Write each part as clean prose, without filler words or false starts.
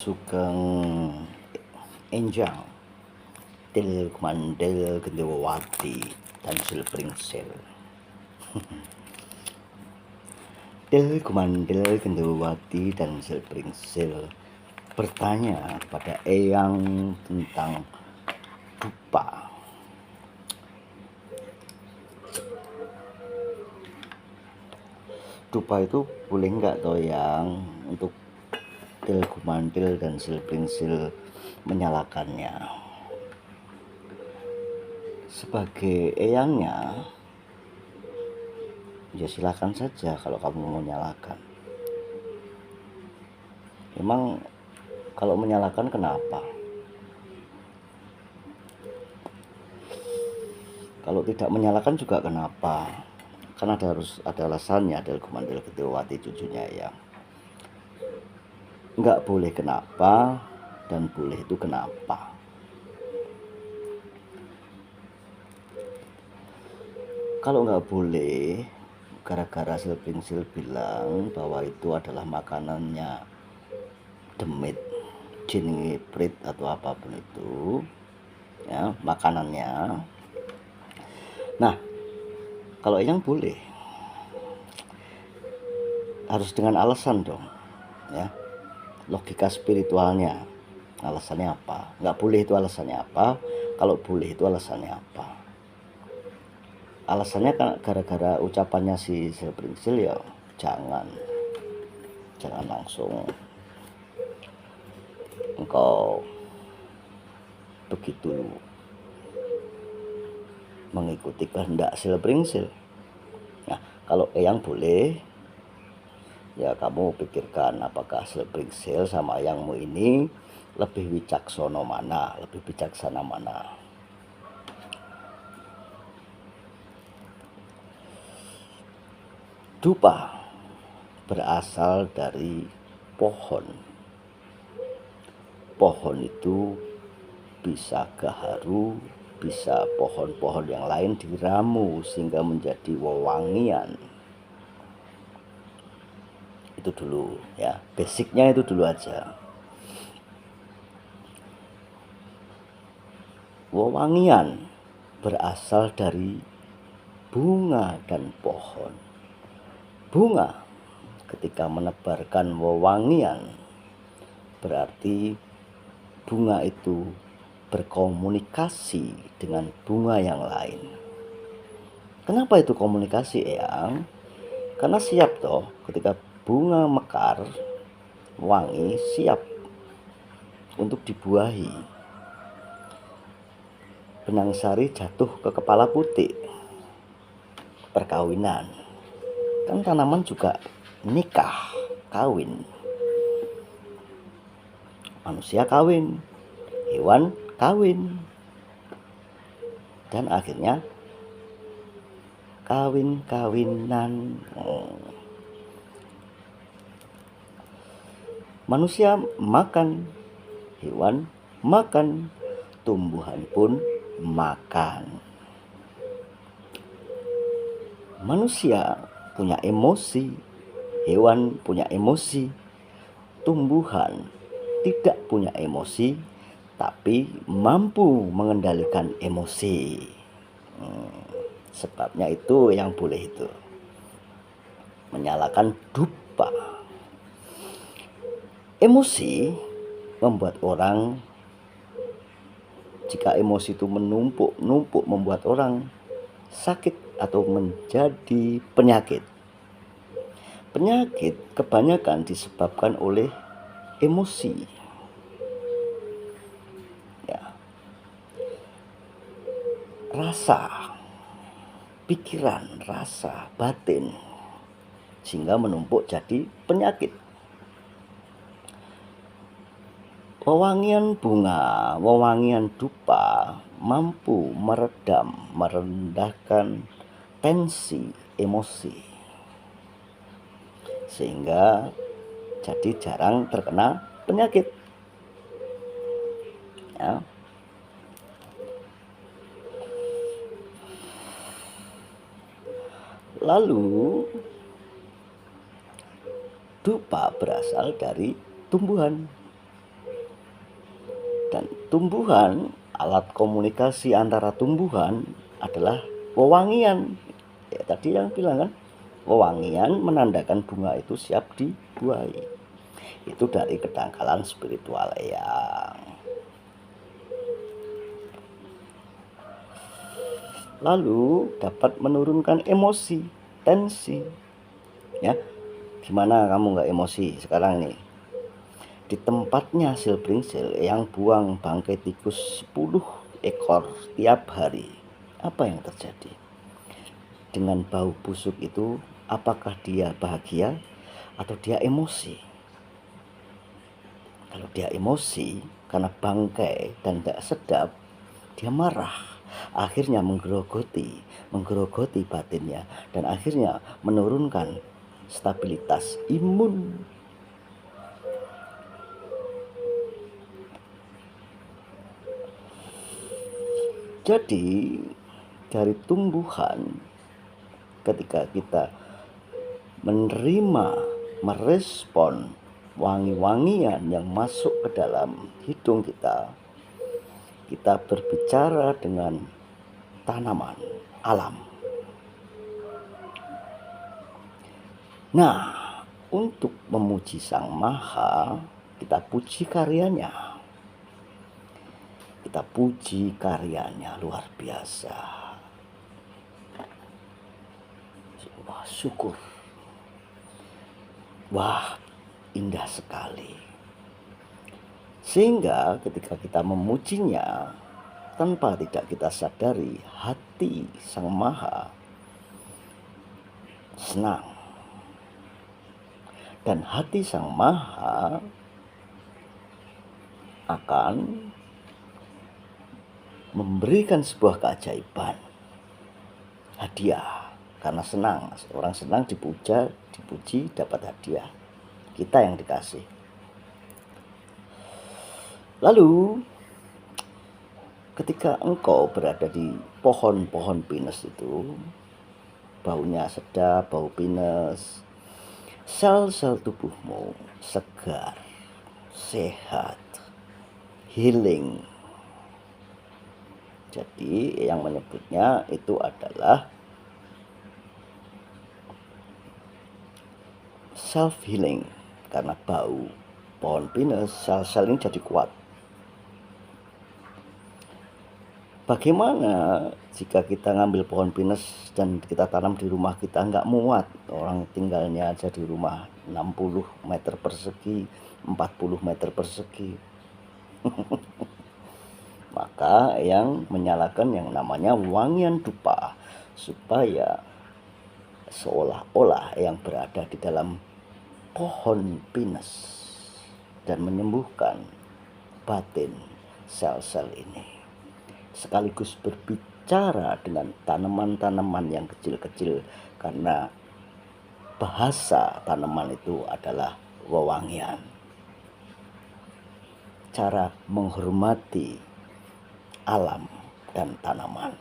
Sugeng Enjang Til Kumandel Gendewati Tansil Pringsil. Til Kumandel Gendewati Tansil Pringsil bertanya kepada Eyang tentang dupa. Dupa itu boleh nggak toh yang untuk Til Kumandel dan Silpringsil menyalakannya? Sebagai eyangnya, ya silakan saja kalau kamu mau nyalakan. Memang kalau menyalakan kenapa? Kalau tidak menyalakan juga kenapa? Karena harus ada alasannya. Til Kumandel Gendewati cucunya Eyang. Nggak boleh kenapa dan boleh itu kenapa. Kalau nggak boleh, gara-gara Silpringsil bilang bahwa itu adalah makanannya demit, jin ngiprit atau apapun itu, ya makanannya. Nah, kalau yang boleh, harus dengan alasan dong, ya. Logika spiritualnya, alasannya apa? Nggak boleh itu alasannya apa? Kalau boleh itu alasannya apa? Alasannya kan gara-gara ucapannya si Silpringsil, ya jangan langsung engkau begitu mengikuti kehendak Silpringsil. Nah, kalau Eyang boleh, ya kamu pikirkan apakah Silpringsil sama Eyangmu ini lebih wicaksana mana, lebih bijaksana mana. Dupa berasal dari pohon. Pohon itu bisa gaharu, bisa pohon-pohon yang lain diramu sehingga menjadi wewangian. Itu dulu ya, basicnya itu dulu aja. Wewangian berasal dari bunga dan pohon. Bunga ketika menebarkan wewangian berarti bunga itu berkomunikasi dengan bunga yang lain. Kenapa itu komunikasi, Eyang? Karena siap toh, ketika bunga mekar, wangi, siap untuk dibuahi. Benang sari jatuh ke kepala putih, perkawinan. Kan tanaman juga nikah, kawin. Manusia kawin, hewan kawin, dan akhirnya kawin-kawinan. Manusia makan, hewan makan, tumbuhan pun makan. Manusia punya emosi, hewan punya emosi, tumbuhan tidak punya emosi tapi mampu mengendalikan emosi. Sebabnya itu yang boleh itu menyalakan dupa. Emosi membuat orang, jika emosi itu menumpuk membuat orang sakit atau menjadi penyakit. Penyakit kebanyakan disebabkan oleh emosi. Ya. Rasa, pikiran, rasa, batin, sehingga menumpuk jadi penyakit. Wewangian bunga, wewangian dupa mampu meredam, merendahkan tensi emosi, sehingga jadi jarang terkena penyakit. Ya. Lalu dupa berasal dari tumbuhan. Dan tumbuhan, alat komunikasi antara tumbuhan adalah wewangian. Ya, tadi yang bilang kan, wewangian menandakan bunga itu siap dibuahi. Itu dari kedangkalan spiritual eyang. Lalu dapat menurunkan emosi, tensi. Ya, gimana kamu nggak emosi sekarang nih? Di tempatnya Silbringsel yang buang bangkai tikus 10 ekor tiap hari. Apa yang terjadi? Dengan bau busuk itu, apakah dia bahagia atau dia emosi? Kalau dia emosi karena bangkai dan tidak sedap, dia marah. Akhirnya menggerogoti batinnya, dan akhirnya menurunkan stabilitas imun. Jadi dari tumbuhan, ketika kita menerima, merespon wangi-wangian yang masuk ke dalam hidung kita, kita berbicara dengan tanaman alam. Nah, untuk memuji Sang Maha, kita puji karyanya. Kita puji karyanya luar biasa. Wah, syukur. Wah, indah sekali. Sehingga ketika kita memujinya, tanpa tidak kita sadari, hati Sang Maha senang. Dan hati Sang Maha akan memberikan sebuah keajaiban, hadiah, karena senang. Orang senang dipuji dapat hadiah. Kita yang dikasih. Lalu ketika engkau berada di pohon-pohon pinus itu, baunya sedap, bau pinus, sel-sel tubuhmu segar, sehat, healing. Jadi yang menyebutnya itu adalah self healing, karena bau pohon pinus, sel-sel ini jadi kuat. Bagaimana jika kita ngambil pohon pinus dan kita tanam di rumah kita, nggak muat, orang tinggalnya aja di rumah 60 meter persegi, 40 meter persegi. Maka yang menyalakan yang namanya wangian dupa, supaya seolah-olah yang berada di dalam pohon pinus dan menyembuhkan batin sel-sel ini, sekaligus berbicara dengan tanaman-tanaman yang kecil-kecil, karena bahasa tanaman itu adalah wewangian. Cara menghormati alam dan tanaman.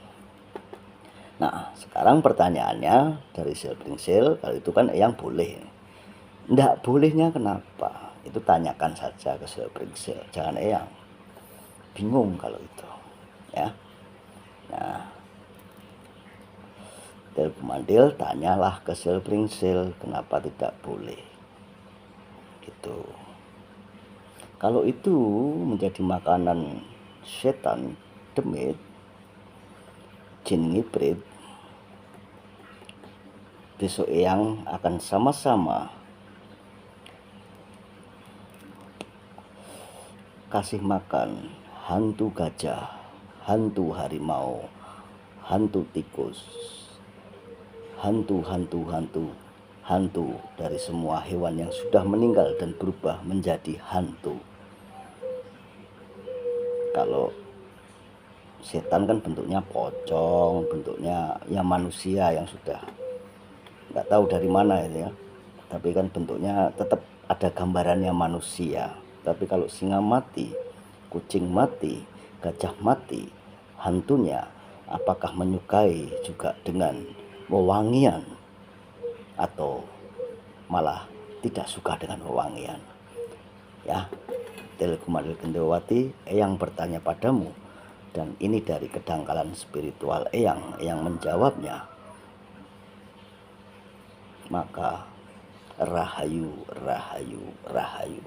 Nah, sekarang pertanyaannya dari Silbringsel, kalau itu kan yang boleh. Nggak bolehnya kenapa? Itu tanyakan saja ke Silbringsel, jangan yang bingung kalau itu. Ya. Nah, Del Gumandil tanyalah ke Silbringsel kenapa tidak boleh. Gitu. Kalau itu menjadi makanan setan, demit, jin ngibrit, besok eyang akan sama-sama kasih makan hantu gajah, hantu harimau, hantu tikus, hantu dari semua hewan yang sudah meninggal dan berubah menjadi hantu. Kalau setan kan bentuknya pocong, bentuknya ya manusia yang sudah nggak tahu dari mana itu ya, tapi kan bentuknya tetap ada gambarannya manusia. Tapi kalau singa mati, kucing mati, gajah mati, hantunya apakah menyukai juga dengan wewangian atau malah tidak suka dengan wewangian? Ya, Petil Gumadil Gendrawati, Eyang bertanya padamu, dan ini dari kedangkalan spiritual Eyang yang menjawabnya, maka rahayu, rahayu, rahayu.